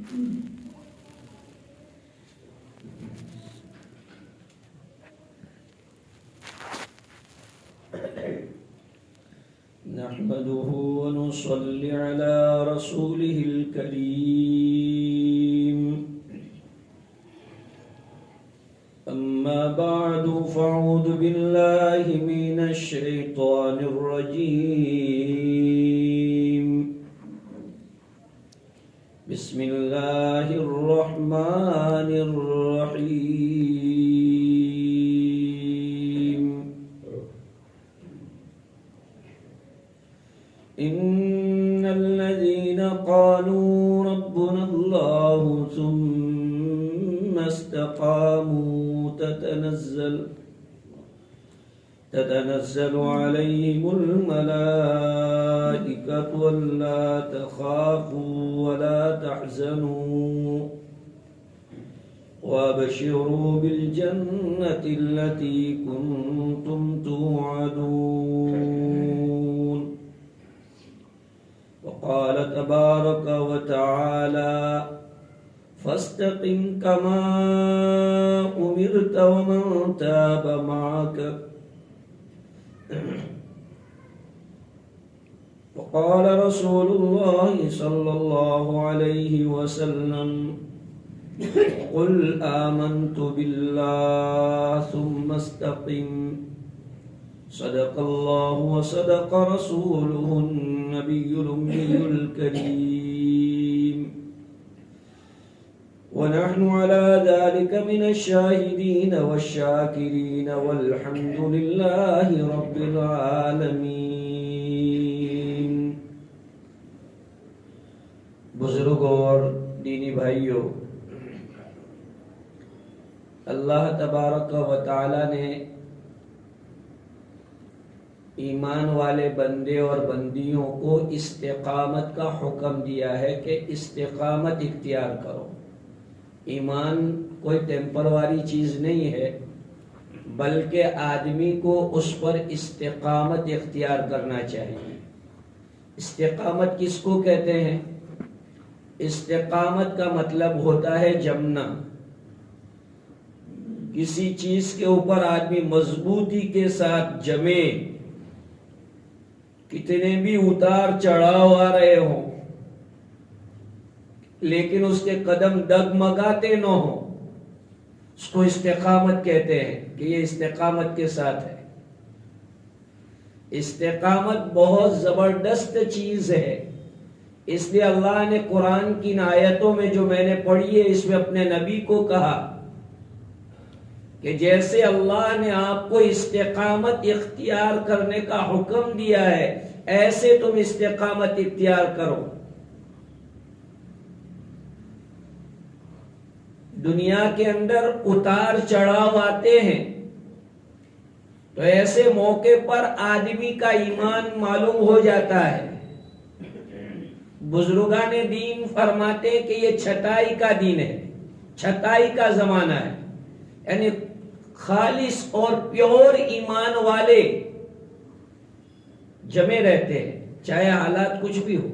نحمده ونصلي على رسوله الكريم أما بعد فأعوذ بالله من الشيطان الرجيم بسم الله الرحمن الرحيم إن الذين قالوا ربنا الله ثم استقاموا تتنزل عليهم الملائكة ألا تخافوا ولا تحزنوا وابشروا بالجنة التي كنتم توعدون. وقال تبارك وتعالى فاستقم كما أمرت ومن تاب معك. وقال رسول الله صلى الله عليه وسلم قل آمنت بالله ثم استقم. صدق الله وصدق رسوله النبي الأمي الكريم ونحن على ذلك من الشاهدين والشاكرين والحمد لله رب العالمين. بزرگوں اور دینی بھائیوں، اللہ تبارک و تعالی نے ایمان والے بندے اور بندیوں کو استقامت کا حکم دیا ہے کہ استقامت اختیار کرو. ایمان کوئی ٹیمپروری چیز نہیں ہے، بلکہ آدمی کو اس پر استقامت اختیار کرنا چاہیے. استقامت کس کو کہتے ہیں؟ استقامت کا مطلب ہوتا ہے جمنا. کسی چیز کے اوپر آدمی مضبوطی کے ساتھ جمے، کتنے بھی اتار چڑھاؤ آ رہے ہوں لیکن اس کے قدم ڈگمگاتے نہ ہوں، اس کو استقامت کہتے ہیں کہ یہ استقامت کے ساتھ ہے. استقامت بہت زبردست چیز ہے، اس لیے اللہ نے قرآن کی ان آیتوں میں جو میں نے پڑھی ہے اس میں اپنے نبی کو کہا کہ جیسے اللہ نے آپ کو استقامت اختیار کرنے کا حکم دیا ہے ایسے تم استقامت اختیار کرو. دنیا کے اندر اتار چڑھاؤ آتے ہیں تو ایسے موقع پر آدمی کا ایمان معلوم ہو جاتا ہے. بزرگان دین فرماتے ہیں کہ یہ چھتائی کا دین ہے، چھتائی کا زمانہ ہے، یعنی خالص اور پیور ایمان والے جمے رہتے ہیں چاہے حالات کچھ بھی ہو،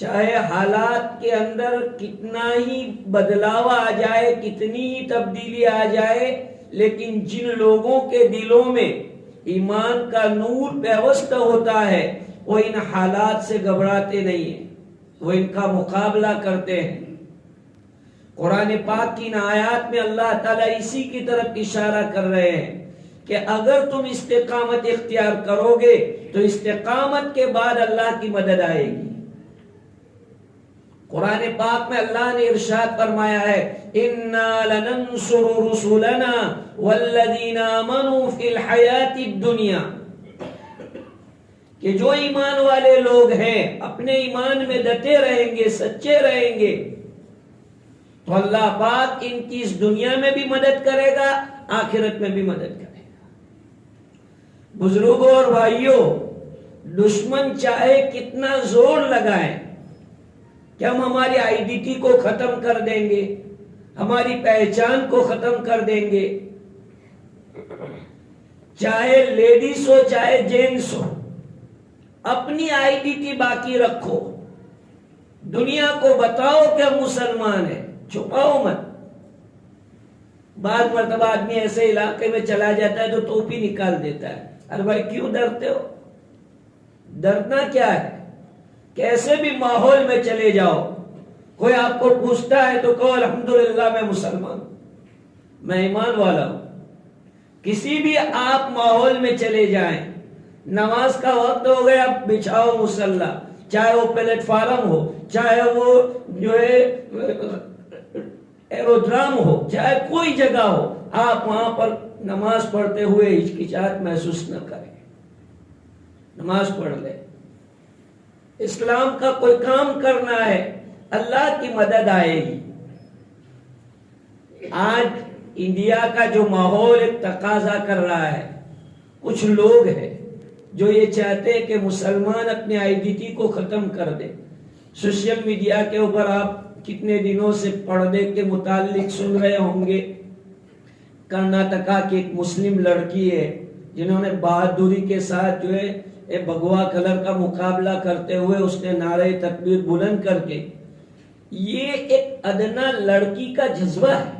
چاہے حالات کے اندر کتنا ہی بدلاؤ آ جائے، کتنی ہی تبدیلی آ جائے، لیکن جن لوگوں کے دلوں میں ایمان کا نور پیوست ہوتا ہے وہ ان حالات سے گھبراتے نہیں ہیں، وہ ان کا مقابلہ کرتے ہیں. قرآن پاک کی ان آیات میں اللہ تعالیٰ اسی کی طرف اشارہ کر رہے ہیں کہ اگر تم استقامت اختیار کرو گے تو استقامت کے بعد اللہ کی مدد آئے گی. قرآن پاک میں اللہ نے ارشاد فرمایا ہے اِنَّا لَنَنْصُرُ رُسُلَنَا وَالَّذِينَ آمَنُوا فِي الْحَيَاةِ الدُّنْيَا، کہ جو ایمان والے لوگ ہیں اپنے ایمان میں ڈٹے رہیں گے، سچے رہیں گے، تو اللہ پاک ان کی اس دنیا میں بھی مدد کرے گا، آخرت میں بھی مدد کرے گا. بزرگوں اور بھائیوں، دشمن چاہے کتنا زور لگائے کہ ہم ہماری آئیڈینٹی کو ختم کر دیں گے، ہماری پہچان کو ختم کر دیں گے، چاہے لیڈیز ہو چاہے جینٹس ہو، اپنی آئیڈینٹی باقی رکھو، دنیا کو بتاؤ کہ ہم مسلمان ہیں، چھپاؤ مت۔ بعض مرتبہ آدمی ایسے علاقے میں چلا جاتا ہے تو ٹوپی نکال دیتا ہے، ارے بھائی کیوں ڈرتے ہو؟ ڈرنا کیا ہے؟ کیسے بھی ماحول میں چلے جاؤ، کوئی آپ کو پوچھتا ہے تو کہو الحمدللہ میں مسلمان ہوں، میں ایمان والا ہوں۔ کسی بھی آپ ماحول میں چلے جائیں، نماز کا وقت ہو گیا بچھاؤ مصلی، چاہے وہ پلیٹ فارم ہو، چاہے وہ جو ہے ایروڈرام ہو، چاہے کوئی جگہ ہو، آپ وہاں پر نماز پڑھتے ہوئے ہچکچاہٹ محسوس نہ کریں، نماز پڑھ لیں۔ اسلام کا کوئی کام کرنا ہے، اللہ کی مدد آئے گی۔ آج انڈیا کا جو ماحول ایک تقاضا کر رہا ہے، کچھ لوگ ہیں جو یہ چاہتے ہیں کہ مسلمان اپنی آئیڈینٹی کو ختم کر دے۔ سوشل میڈیا کے اوپر آپ کتنے دنوں سے پردے کے متعلق سن رہے ہوں گے۔ کرناٹکا کی ایک مسلم لڑکی ہے جنہوں نے بہادری کے ساتھ جو ہے ایک بھگوا کلر کا مقابلہ کرتے ہوئے اس نے نعرہ تکبیر بلند کر کے، یہ ایک ادنا لڑکی کا جذبہ ہے۔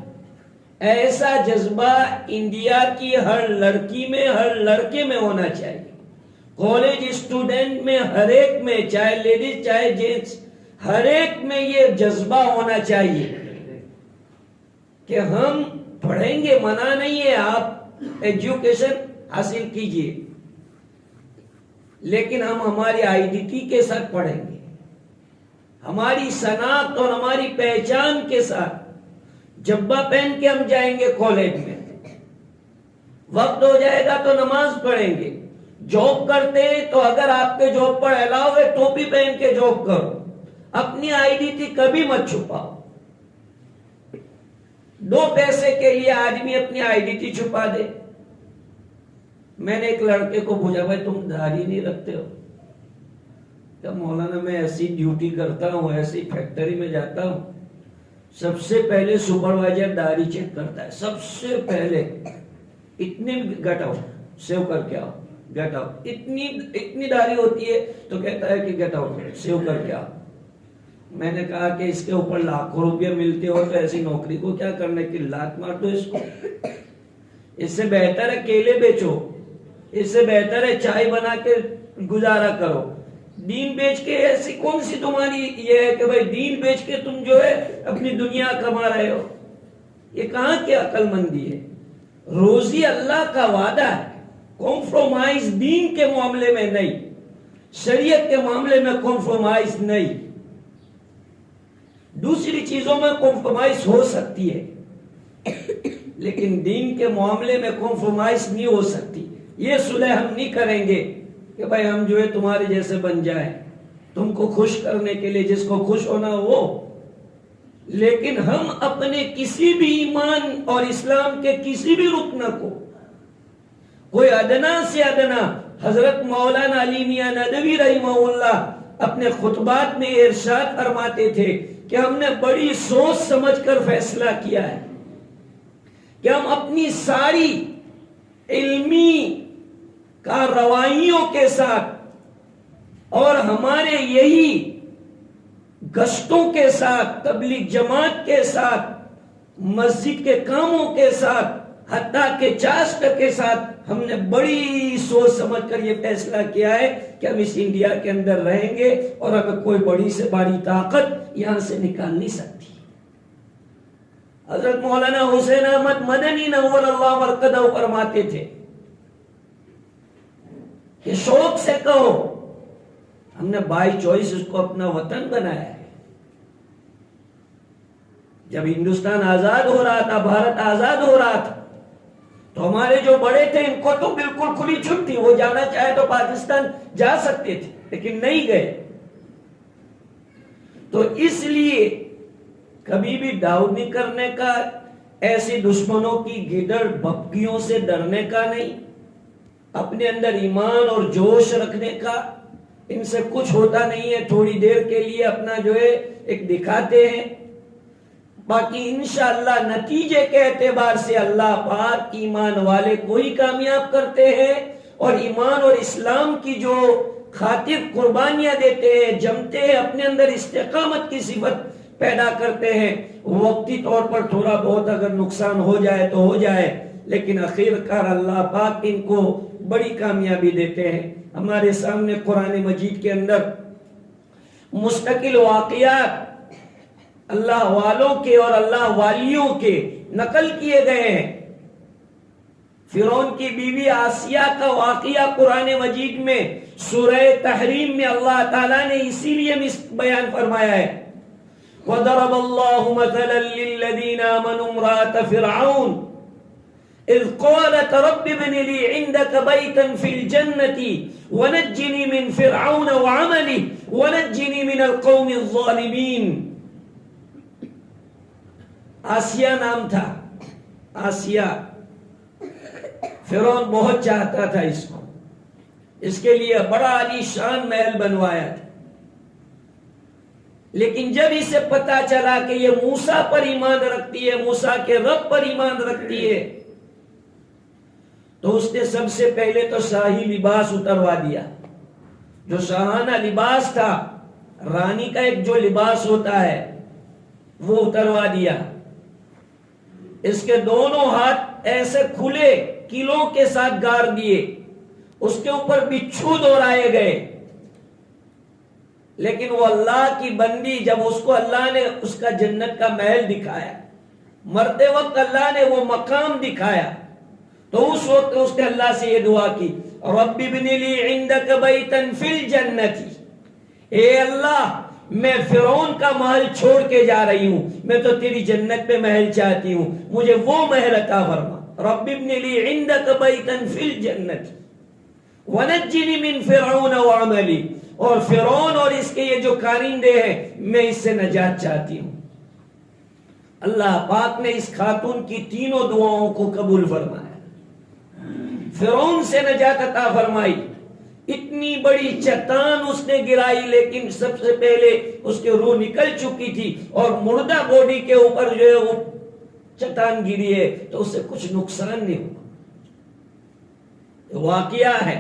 ایسا جذبہ انڈیا کی ہر لڑکی میں، ہر لڑکے میں ہونا چاہیے، کالج اسٹوڈنٹ میں، ہر ایک میں، چاہے لیڈیز چاہے جینٹس، ہر ایک میں یہ جذبہ ہونا چاہیے کہ ہم پڑھیں گے، منع نہیں ہے، آپ ایجوکیشن حاصل کیجئے، لیکن ہم ہماری آئیڈینٹی کے ساتھ پڑھیں گے، ہماری شناخت اور ہماری پہچان کے ساتھ۔ جبہ پہن کے ہم جائیں گے کالج میں، وقت ہو جائے گا تو نماز پڑھیں گے۔ جاب کرتے ہیں تو اگر آپ کے جاب پر الاؤ ہے ٹوپی پہن کے جاب کرو، اپنی آئیڈینٹی کبھی مت چھپاؤ۔ دو پیسے کے لیے آدمی اپنی آئیڈینٹی چھپا دے۔ میں نے ایک لڑکے کو پوچھا، بھائی تم داڑھی نہیں رکھتے ہو؟ کہ مولانا میں ایسی ڈیوٹی کرتا ہوں، ایسی فیکٹری میں جاتا ہوں، سب سے پہلے سپروائزر داڑھی چیک کرتا ہے، سب سے پہلے اتنی گٹ آؤٹ سیو کر کے آؤ، گٹ آؤٹ، اتنی داڑھی ہوتی ہے تو کہتا ہے کہ گٹ آؤٹ سیو کر کے آؤ۔ میں نے کہا کہ اس کے اوپر لاکھوں روپیہ ملتے ہو تو ایسی نوکری کو کیا کرنے کی، لات مار دو اس کو۔ اس سے بہتر ہے کیلے بیچو، اس سے بہتر ہے چائے بنا کے گزارا کرو۔ دین بیچ کے ایسی کون سی تمہاری یہ ہے کہ بھائی دین بیچ کے تم جو ہے اپنی دنیا کما رہے ہو؟ یہ کہاں کی عقل مندی ہے؟ روزی اللہ کا وعدہ ہے، کمپرومائز دین کے معاملے میں نہیں، شریعت کے معاملے میں کمپرومائز نہیں۔ دوسری چیزوں میں کمپرومائز ہو سکتی ہے لیکن دین کے معاملے میں کمپرومائز نہیں ہو سکتی۔ یہ صلح ہم نہیں کریں گے کہ بھائی ہم جو ہے تمہارے جیسے بن جائیں، تم کو خوش کرنے کے لیے جس کو خوش ہونا وہ، لیکن ہم اپنے کسی بھی ایمان اور اسلام کے کسی بھی رکن کو، کوئی ادنا سے ادنا، حضرت مولانا علی میاں ندوی رحمہ اللہ اپنے خطبات میں ارشاد فرماتے تھے کہ ہم نے بڑی سوچ سمجھ کر فیصلہ کیا ہے کہ ہم اپنی ساری علمی کارروائیوں کے ساتھ اور ہمارے یہی گشتوں کے ساتھ، تبلیغ جماعت کے ساتھ، مسجد کے کاموں کے ساتھ، حتیٰ کہ چاشت کے ساتھ، ہم نے بڑی سوچ سمجھ کر یہ فیصلہ کیا ہے کہ ہم اس انڈیا کے اندر رہیں گے اور ہمیں کوئی بڑی سے بڑی طاقت یہاں سے نکال نہیں سکتی۔ حضرت مولانا حسین احمد مدنی نور اللہ مرقدہ فرماتے تھے کہ شوق سے کہو ہم نے بائی چوائس اس کو اپنا وطن بنایا ہے۔ جب ہندوستان آزاد ہو رہا تھا، بھارت آزاد ہو رہا تھا، تو ہمارے جو بڑے تھے ان کو تو بالکل کھلی چھٹ تھی، وہ جانا چاہے تو پاکستان جا سکتے تھے لیکن نہیں گئے۔ تو اس لیے کبھی بھی ڈاؤٹ نہیں کرنے کا، ایسی دشمنوں کی گدڑ بھپکیوں سے ڈرنے کا نہیں، اپنے اندر ایمان اور جوش رکھنے کا۔ ان سے کچھ ہوتا نہیں ہے، تھوڑی دیر کے لیے اپنا جو ہے ایک دکھاتے ہیں، باقی انشاءاللہ نتیجے کے اعتبار سے اللہ پاک ایمان والے کو ہی کامیاب کرتے ہیں، اور ایمان اور اسلام کی جو خاطر قربانیاں دیتے ہیں، جمتے ہیں، اپنے اندر استقامت کی صفت پیدا کرتے ہیں، وقتی طور پر تھوڑا بہت اگر نقصان ہو جائے تو ہو جائے، لیکن آخر کار اللہ پاک ان کو بڑی کامیابی دیتے ہیں۔ ہمارے سامنے قرآن مجید کے اندر مستقل واقعات اللہ والوں کے اور اللہ والیوں کے نقل کیے گئے ہیں۔ فرعون کی بیوی آسیہ کا واقعہ قرآن مجید میں سورہ تحریم میں اللہ تعالیٰ نے اسی لیے بیان فرمایا ہے۔ وَضَرَبَ اللَّهُ مَثَلًا لِّلَّذِينَ آمَنُوا امْرَأَتَ فِرْعَوْنَ إِذْ قَالَتْ رَبِّ ابْنِ لِي عِندَكَ بَيْتًا فِي الْجَنَّةِ وَنَجِّنِي مِنْ فِرْعَوْنَ وَعَمَلِهِ وَنَجِّنِي مِنَ الْقَوْمِ الظَّالِمِينَ۔ آسیہ نام تھا، آسیہ۔ فرعون بہت چاہتا تھا اس کو، اس کے لیے بڑا عالی شان محل بنوایا تھا، لیکن جب اسے پتا چلا کہ یہ موسیٰ پر ایمان رکھتی ہے، موسیٰ کے رب پر ایمان رکھتی ہے، تو اس نے سب سے پہلے تو شاہی لباس اتروا دیا، جو شاہانہ لباس تھا، رانی کا ایک جو لباس ہوتا ہے وہ اتروا دیا۔ اس کے دونوں ہاتھ ایسے کھلے کیلوں کے ساتھ گاڑ دیے، اس کے اوپر بچھو دوڑائے گئے، لیکن وہ اللہ کی بندی، جب اس کو اللہ نے اس کا جنت کا محل دکھایا، مرتے وقت اللہ نے وہ مقام دکھایا، تو اس وقت اس نے اللہ سے یہ دعا کی، رب ابن لی عندک بیتا فی الجنت، اے اللہ میں فرعون کا محل چھوڑ کے جا رہی ہوں، میں تو تیری جنت پہ محل چاہتی ہوں، مجھے وہ محل عطا فرما، رب ابن لی عندک بیتا فی الجنت ونجنی من فرعون وعملی، اور فرعون اور اس کے یہ جو کارندے ہیں میں اس سے نجات چاہتی ہوں۔ اللہ پاک نے اس خاتون کی تینوں دعاؤں کو قبول فرمایا، فرعون سے نجات عطا فرمائی، اتنی بڑی چٹان اس نے گرائی، لیکن سب سے پہلے اس کے روح نکل چکی تھی، اور مردہ باڈی کے اوپر جو ہے وہ چٹان گری ہے تو اس سے کچھ نقصان نہیں ہوا۔ واقعہ ہے،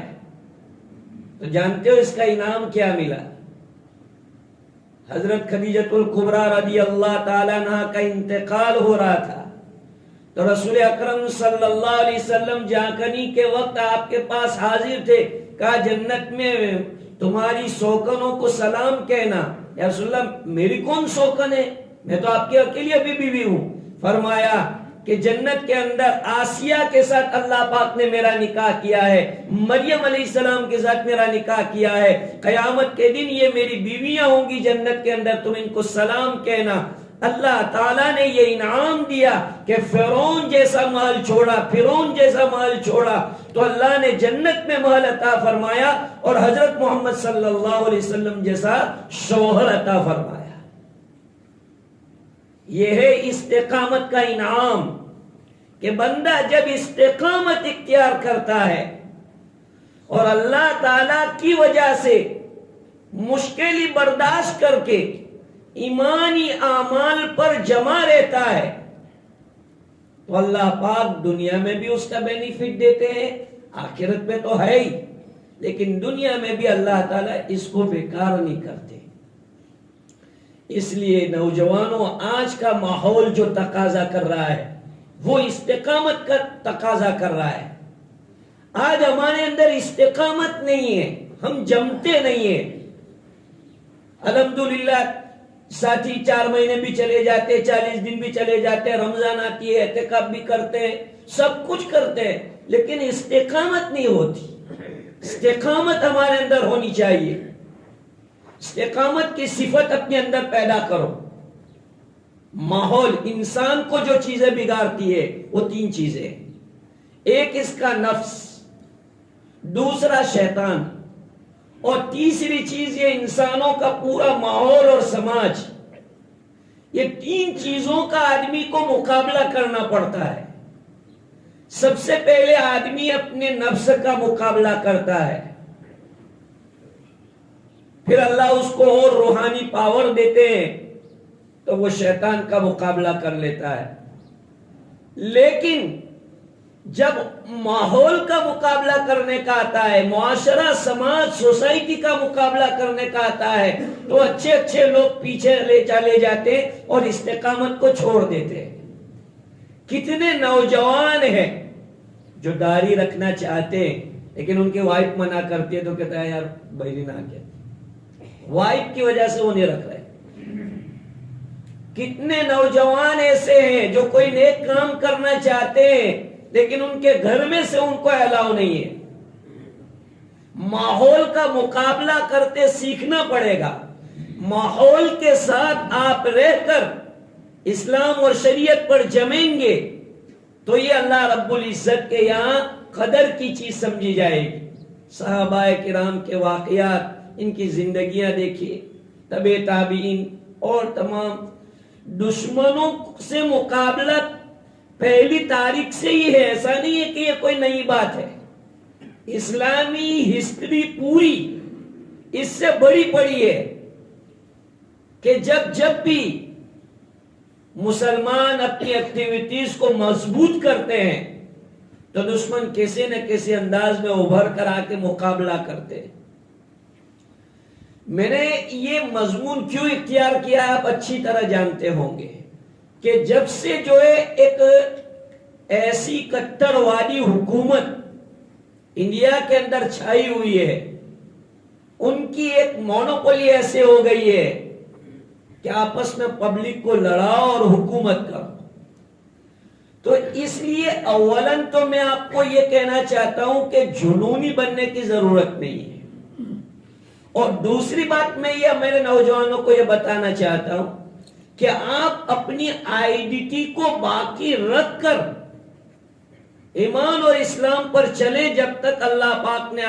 تو جانتے ہو اس کا انعام کیا ملا؟ حضرت خدیجۃ الکبریٰ رضی اللہ تعالیٰ عنہ کا انتقال ہو رہا تھا، تو رسول اکرم صلی اللہ علیہ وسلم جاگنی کے وقت آپ کے پاس حاضر تھے، کہا جنت میں تمہاری سوکنوں کو سلام کہنا۔ یا رسول اللہ میری کون سوکن ہے، میں تو آپ کے اکیلی ابھی بیوی ہوں۔ فرمایا کہ جنت کے اندر آسیہ کے ساتھ اللہ پاک نے میرا نکاح کیا ہے، مریم علیہ السلام کے ساتھ میرا نکاح کیا ہے، قیامت کے دن یہ میری بیویاں ہوں گی جنت کے اندر، تم ان کو سلام کہنا۔ اللہ تعالیٰ نے یہ انعام دیا کہ فرعون جیسا محل چھوڑا، فرعون جیسا محل چھوڑا تو اللہ نے جنت میں محل عطا فرمایا، اور حضرت محمد صلی اللہ علیہ وسلم جیسا شوہر عطا فرمایا۔ یہ ہے استقامت کا انعام، کہ بندہ جب استقامت اختیار کرتا ہے اور اللہ تعالیٰ کی وجہ سے مشکلی برداشت کر کے ایمانی اعمال پر جمع رہتا ہے، تو اللہ پاک دنیا میں بھی اس کا بینیفٹ دیتے ہیں، آخرت میں تو ہے ہی، لیکن دنیا میں بھی اللہ تعالیٰ اس کو بیکار نہیں کرتے۔ اس لیے نوجوانوں، آج کا ماحول جو تقاضا کر رہا ہے وہ استقامت کا تقاضا کر رہا ہے۔ آج ہمارے اندر استقامت نہیں ہے، ہم جمتے نہیں ہیں۔ الحمدللہ ساتھی 4 مہینے بھی چلے جاتے، 40 دن بھی چلے جاتے، رمضان آتی ہے اعتکاف بھی کرتے ہیں، سب کچھ کرتے ہیں، لیکن استقامت نہیں ہوتی۔ استقامت ہمارے اندر ہونی چاہیے، استقامت کی صفت اپنے اندر پیدا کرو۔ ماحول انسان کو جو چیزیں بگاڑتی ہے وہ 3 چیزیں، ایک اس کا نفس، دوسرا شیطان، اور تیسری چیز یہ انسانوں کا پورا ماحول اور سماج۔ یہ 3 چیزوں کا آدمی کو مقابلہ کرنا پڑتا ہے۔ سب سے پہلے آدمی اپنے نفس کا مقابلہ کرتا ہے، پھر اللہ اس کو اور روحانی پاور دیتے ہیں تو وہ شیطان کا مقابلہ کر لیتا ہے۔ لیکن جب ماحول کا مقابلہ کرنے کا آتا ہے، معاشرہ، سماج، سوسائٹی کا مقابلہ کرنے کا آتا ہے، تو اچھے اچھے لوگ پیچھے چلے جاتے اور استقامت کو چھوڑ دیتے ہیں۔ کتنے نوجوان ہیں جو داڑھی رکھنا چاہتے ہیں لیکن ان کے وائف منع کرتی ہے تو کہتا ہے یار بھائی نہ کیا، وائف کی وجہ سے وہ نہیں رکھ رہے۔ کتنے نوجوان ایسے ہیں جو کوئی نیک کام کرنا چاہتے ہیں لیکن ان کے گھر میں سے ان کو الاؤ نہیں ہے۔ ماحول کا مقابلہ کرتے سیکھنا پڑے گا۔ ماحول کے ساتھ آپ رہ کر اسلام اور شریعت پر جمیں گے تو یہ اللہ رب العزت کے یہاں قدر کی چیز سمجھی جائے گی۔ صحابہ کرام کے واقعات، ان کی زندگیاں دیکھیے، تبع تابعین اور تمام دشمنوں سے مقابلہ پہلی تاریخ سے ہی ہے، ایسا نہیں ہے کہ یہ کوئی نئی بات ہے۔ اسلامی ہسٹری پوری اس سے بڑی پڑی ہے کہ جب بھی مسلمان اپنی ایکٹیویٹیز کو مضبوط کرتے ہیں تو دشمن کسی نہ کسی انداز میں ابھر کر آ کے مقابلہ کرتے ہیں۔ میں نے یہ مضمون کیوں اختیار کیا آپ اچھی طرح جانتے ہوں گے کہ جب سے جو ہے ایک ایسی کٹر وادی حکومت انڈیا کے اندر چھائی ہوئی ہے، ان کی ایک مونوپولی ایسے ہو گئی ہے کہ آپس میں پبلک کو لڑاؤ اور حکومت کرو۔ تو اس لیے اولاً تو میں آپ کو یہ کہنا چاہتا ہوں کہ جنونی بننے کی ضرورت نہیں ہے، اور دوسری بات میں یہ میرے نوجوانوں کو یہ بتانا چاہتا ہوں کہ آپ اپنی آئیڈینٹی کو باقی رکھ کر ایمان اور اسلام پر چلیں جب تک اللہ پاک نے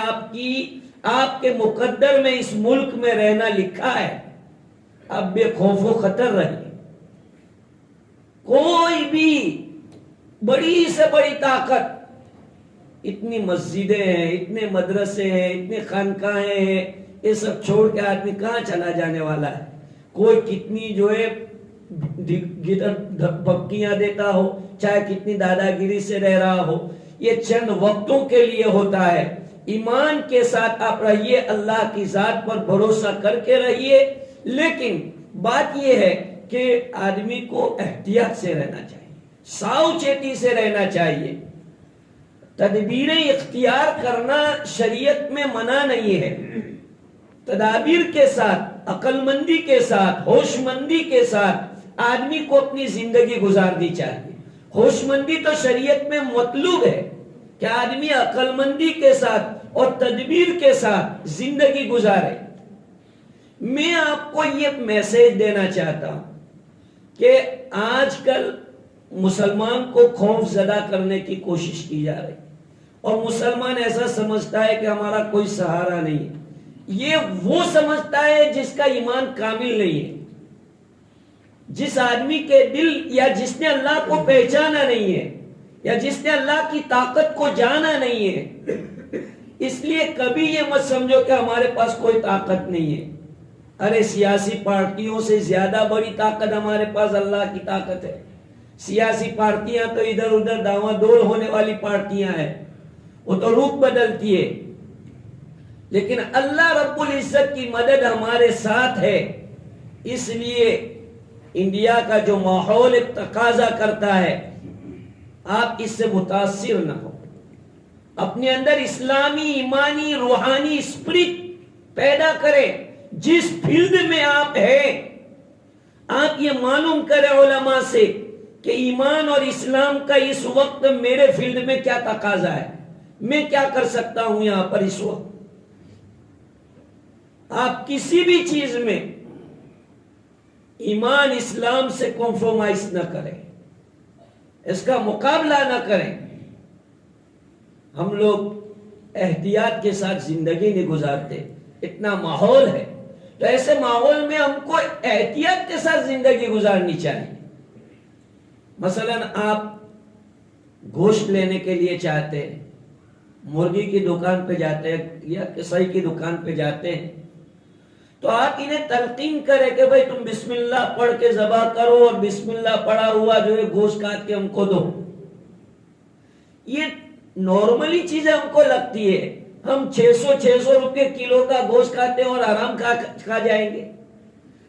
آپ کے مقدر میں اس ملک میں رہنا لکھا ہے۔ اب بے خوف و خطر رہیے۔ کوئی بھی بڑی سے بڑی طاقت، اتنی مسجدیں ہیں، اتنے مدرسے ہیں، اتنے خانقاہیں ہیں، یہ سب چھوڑ کے آدمی کہاں چلا جانے والا ہے؟ کوئی کتنی جو ہے بھکیاں دیتا ہو، چاہے کتنی دادا گیری سے رہ رہا ہو، یہ چند وقتوں کے لیے ہوتا ہے۔ ایمان کے ساتھ آپ رہیے، اللہ کی ذات پر بھروسہ کر کے رہیے، لیکن بات یہ ہے کہ آدمی کو احتیاط سے رہنا چاہیے، ساؤچیتی سے رہنا چاہیے۔ تدبیریں اختیار کرنا شریعت میں منع نہیں ہے، تدابیر کے ساتھ، عقل مندی کے ساتھ، ہوش مندی کے ساتھ آدمی کو اپنی زندگی گزارنی چاہیے۔ ہوش مندی تو شریعت میں مطلوب ہے کہ آدمی عقل مندی کے ساتھ اور تدبیر کے ساتھ زندگی گزارے۔ میں آپ کو یہ میسج دینا چاہتا ہوں کہ آج کل مسلمان کو خوف زدہ کرنے کی کوشش کی جا رہی، اور مسلمان ایسا سمجھتا ہے کہ ہمارا کوئی سہارا نہیں ہے۔ یہ وہ سمجھتا ہے جس کا ایمان کامل نہیں ہے، جس آدمی کے دل یا جس نے اللہ کو پہچانا نہیں ہے یا جس نے اللہ کی طاقت کو جانا نہیں ہے۔ اس لیے کبھی یہ مت سمجھو کہ ہمارے پاس کوئی طاقت نہیں ہے۔ ارے سیاسی پارٹیوں سے زیادہ بڑی طاقت ہمارے پاس اللہ کی طاقت ہے۔ سیاسی پارٹیاں تو ادھر ادھر داواں دول ہونے والی پارٹیاں ہیں، وہ تو روپ بدلتی ہے، لیکن اللہ رب العزت کی مدد ہمارے ساتھ ہے۔ اس لیے انڈیا کا جو ماحول تقاضا کرتا ہے، آپ اس سے متاثر نہ ہو، اپنے اندر اسلامی، ایمانی، روحانی اسپرٹ پیدا کریں۔ جس فیلڈ میں آپ ہیں، آپ یہ معلوم کریں علماء سے کہ ایمان اور اسلام کا اس وقت میرے فیلڈ میں کیا تقاضا ہے، میں کیا کر سکتا ہوں یہاں پر اس وقت۔ آپ کسی بھی چیز میں ایمان اسلام سے کمپرومائز نہ کریں، اس کا مقابلہ نہ کریں۔ ہم لوگ احتیاط کے ساتھ زندگی نہیں گزارتے، اتنا ماحول ہے، تو ایسے ماحول میں ہم کو احتیاط کے ساتھ زندگی گزارنی چاہیے۔ مثلا آپ گوشت لینے کے لیے چاہتے ہیں، مرغی کی دکان پہ جاتے ہیں یا کسائی کی دکان پہ جاتے ہیں، تو آپ انہیں تلقین کریں کہ بھائی تم بسم اللہ پڑھ کے ذبح کرو، اور بسم اللہ پڑھا ہوا جو ہے گوشت کاٹ کے ہم کو دو۔ یہ نارملی چیزیں ہم کو لگتی ہے، ہم 600 روپے کلو کا گوشت کھاتے ہیں اور آرام کھا جائیں گے۔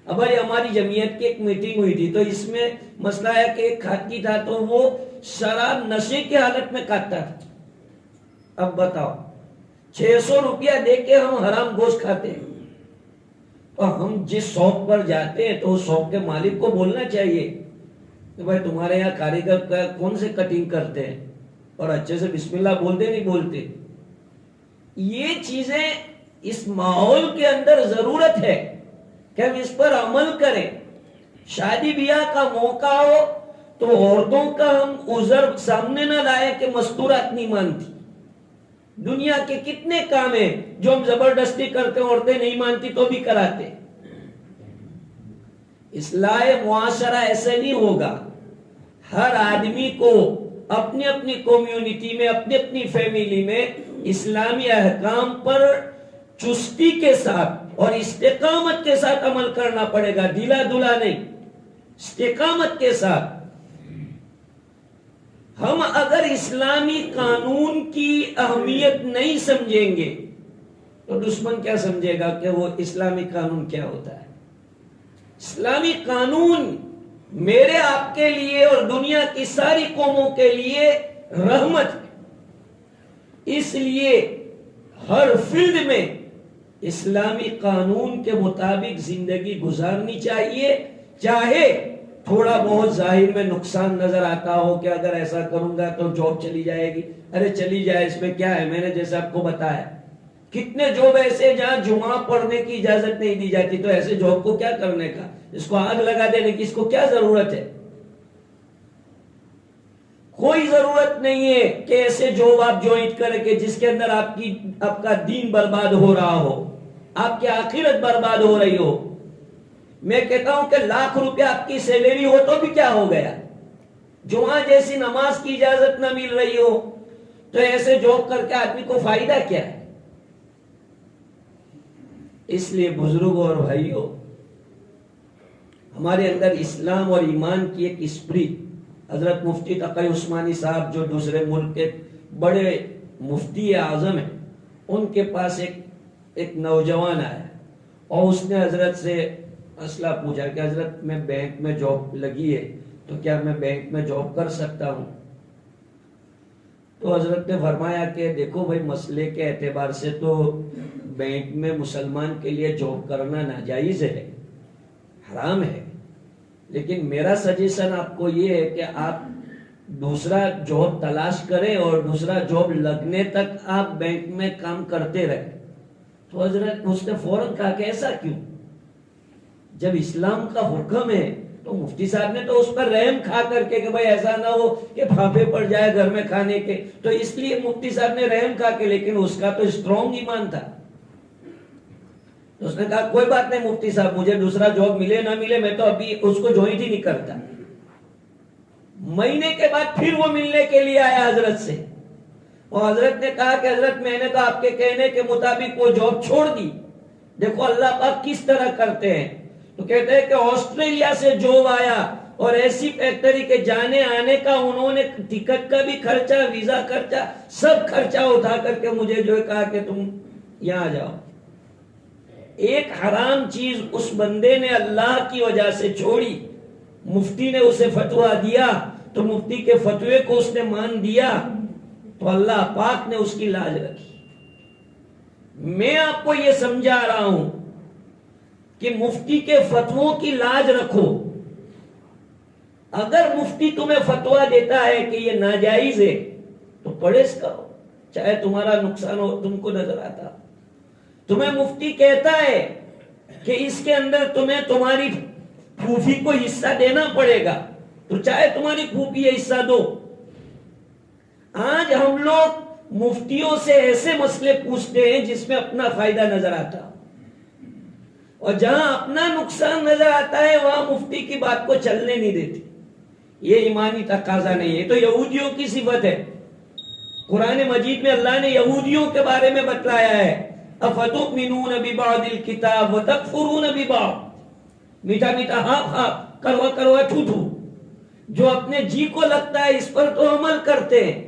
اب بھائی ہماری جمعیت کی ایک میٹنگ ہوئی تھی، تو اس میں مسئلہ ہے کہ ایک کھاتی تھا تو وہ شراب نشے کی حالت میں کھاتا تھا۔ اب بتاؤ 600 روپیہ دے کے ہم حرام گوشت کھاتے ہیں، اور ہم جس شاپ پر جاتے ہیں تو اس شاپ کے مالک کو بولنا چاہیے کہ بھائی تمہارے یہاں کاریگر کون سے کٹنگ کرتے ہیں، اور اچھے سے بسم اللہ بولتے نہیں بولتے۔ یہ چیزیں اس ماحول کے اندر ضرورت ہے کہ ہم اس پر عمل کریں۔ شادی بیاہ کا موقع ہو تو عورتوں کا ہم عذر سامنے نہ لائے کہ مستورات نہیں مانتی۔ دنیا کے کتنے کام ہیں جو ہم زبردستی کرتے ہیں، عورتیں نہیں مانتی تو بھی کراتے۔ اصلاح معاشرہ ایسے نہیں ہوگا۔ ہر آدمی کو اپنی اپنی کمیونٹی میں، اپنی اپنی فیملی میں اسلامی احکام پر چستی کے ساتھ اور استقامت کے ساتھ عمل کرنا پڑے گا، ڈھیلا ڈھلا نہیں، استقامت کے ساتھ۔ ہم اگر اسلامی قانون کی اہمیت نہیں سمجھیں گے تو دشمن کیا سمجھے گا کہ وہ اسلامی قانون کیا ہوتا ہے؟ اسلامی قانون میرے آپ کے لیے اور دنیا کی ساری قوموں کے لیے رحمت ہے۔ اس لیے ہر فیلڈ میں اسلامی قانون کے مطابق زندگی گزارنی چاہیے، چاہے تھوڑا بہت ظاہر میں نقصان نظر آتا ہو کہ اگر ایسا کروں گا تو جاب چلی جائے گی۔ ارے چلی جائے، اس میں کیا ہے؟ میں نے جیسے آپ کو بتایا کتنے جاب ایسے جہاں جمعہ پڑھنے کی اجازت نہیں دی جاتی، تو ایسے جاب کو کیا کرنے کا؟ اس کو آگ لگا دینے کی اس کو کیا ضرورت ہے؟ کوئی ضرورت نہیں ہے کہ ایسے جاب آپ جوائن کریں کہ جس کے اندر آپ کا دین برباد ہو رہا ہو، آپ کی آخرت برباد ہو رہی ہو۔ میں کہتا ہوں کہ لاکھ روپے آپ کی سیلری ہو تو بھی کیا ہو گیا؟ جمعہ جیسی نماز کی اجازت نہ مل رہی ہو تو ایسے جاب کر کے آدمی کو فائدہ کیا ہے؟ اس لیے بزرگوں اور بھائیوں، ہمارے اندر اسلام اور ایمان کی ایک اسپرٹ، حضرت مفتی تقی عثمانی صاحب جو دوسرے ملک کے بڑے مفتی اعظم ہیں، ان کے پاس ایک نوجوان آیا اور اس نے حضرت سے مسئلہ پوچھا کہ حضرت میں بینک میں جاب لگی ہے تو کیا میں بینک میں جاب کر سکتا ہوں؟ تو حضرت نے فرمایا کہ دیکھو بھائی، مسئلے کے اعتبار سے تو بینک میں مسلمان کے لیے جاب کرنا ناجائز ہے، حرام ہے، لیکن میرا سجیشن آپ کو یہ ہے کہ آپ دوسرا جاب تلاش کریں اور دوسرا جاب لگنے تک آپ بینک میں کام کرتے رہیں۔ تو حضرت اس نے فوراً کہا کہ ایسا کیوں؟ جب اسلام کا حکم ہے تو مفتی صاحب نے تو اس پر رحم کھا کر کے کہ بھائی ایسا نہ ہو کہ پھاپے پڑ جائے گھر میں کھانے کے، تو اس لیے مفتی صاحب نے رحم کھا کے، لیکن اس کا تو اسٹرانگ ایمان تھا۔ تو اس نے کہا کوئی بات نہیں مفتی صاحب، مجھے دوسرا جاب ملے نہ ملے میں تو ابھی اس کو جوائن ہی نہیں کرتا۔ مہینے کے بعد پھر وہ ملنے کے لیے آیا حضرت سے، اور حضرت نے کہا کہ حضرت میں نے تو آپ کے کہنے کے مطابق وہ جاب چھوڑ دی۔ دیکھو اللہ پاک کس طرح کرتے ہیں۔ تو کہتے ہیں کہ آسٹریلیا سے جاب آیا اور ایسی فیکٹری کے جانے آنے کا انہوں نے ٹکٹ کا بھی خرچہ، ویزا خرچہ، سب خرچہ اٹھا کر کے مجھے جو ہے کہا کہ تم یہاں آ جاؤ۔ ایک حرام چیز اس بندے نے اللہ کی وجہ سے چھوڑی، مفتی نے اسے فتویٰ دیا تو مفتی کے فتوے کو اس نے مان دیا تو اللہ پاک نے اس کی لاج رکھی۔ میں آپ کو یہ سمجھا رہا ہوں کہ مفتی کے فتووں کی لاج رکھو۔ اگر مفتی تمہیں فتویٰ دیتا ہے کہ یہ ناجائز ہے تو پرہیز کرو، چاہے تمہارا نقصان ہو، تم کو نظر آتا۔ تمہیں مفتی کہتا ہے کہ اس کے اندر تمہیں تمہاری پھوپھی کو حصہ دینا پڑے گا تو چاہے تمہاری پھوپھی یہ حصہ دو۔ آج ہم لوگ مفتیوں سے ایسے مسئلے پوچھتے ہیں جس میں اپنا فائدہ نظر آتا، اور جہاں اپنا نقصان نظر آتا ہے وہاں مفتی کی بات کو چلنے نہیں دیتی۔ یہ ایمانی تقاضا نہیں ہے، تو یہودیوں کی صفت ہے۔ قرآن مجید میں اللہ نے یہودیوں کے بارے میں بتلایا ہے، افتؤمنون ببعض الکتاب وتکفرون ببعض، میٹھا میٹھا ہاں ہاں، کروا کروا ٹھو ٹھو، جو اپنے جی کو لگتا ہے اس پر تو عمل کرتے ہیں،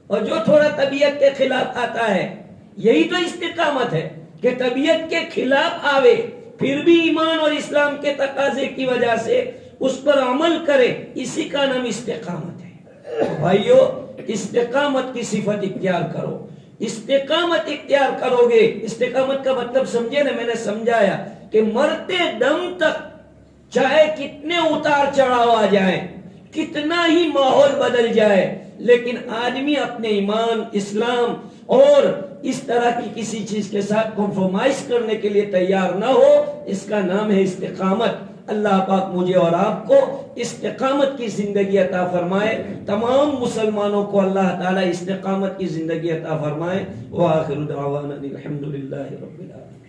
اور جو تھوڑا طبیعت کے خلاف آتا ہے، یہی تو استقامت ہے کہ طبیعت کے خلاف آوے پھر بھی ایمان اور اسلام کے تقاضے کی وجہ سے اس پر عمل کرے، اسی کا نام استقامت ہے۔ بھائیو، استقامت کی صفت اختیار کرو۔ استقامت اختیار کرو گے، استقامت کا مطلب سمجھے نا، میں نے سمجھایا کہ مرتے دم تک چاہے کتنے اتار چڑھاؤ آ جائیں، کتنا ہی ماحول بدل جائے، لیکن آدمی اپنے ایمان، اسلام اور اس طرح کی کسی چیز کے ساتھ کمپرومائز کرنے کے لیے تیار نہ ہو، اس کا نام ہے استقامت۔ اللہ پاک مجھے اور آپ کو استقامت کی زندگی عطا فرمائے، تمام مسلمانوں کو اللہ تعالی استقامت کی زندگی عطا فرمائے۔ وآخر دعوانا الحمدللہ رب العالمین۔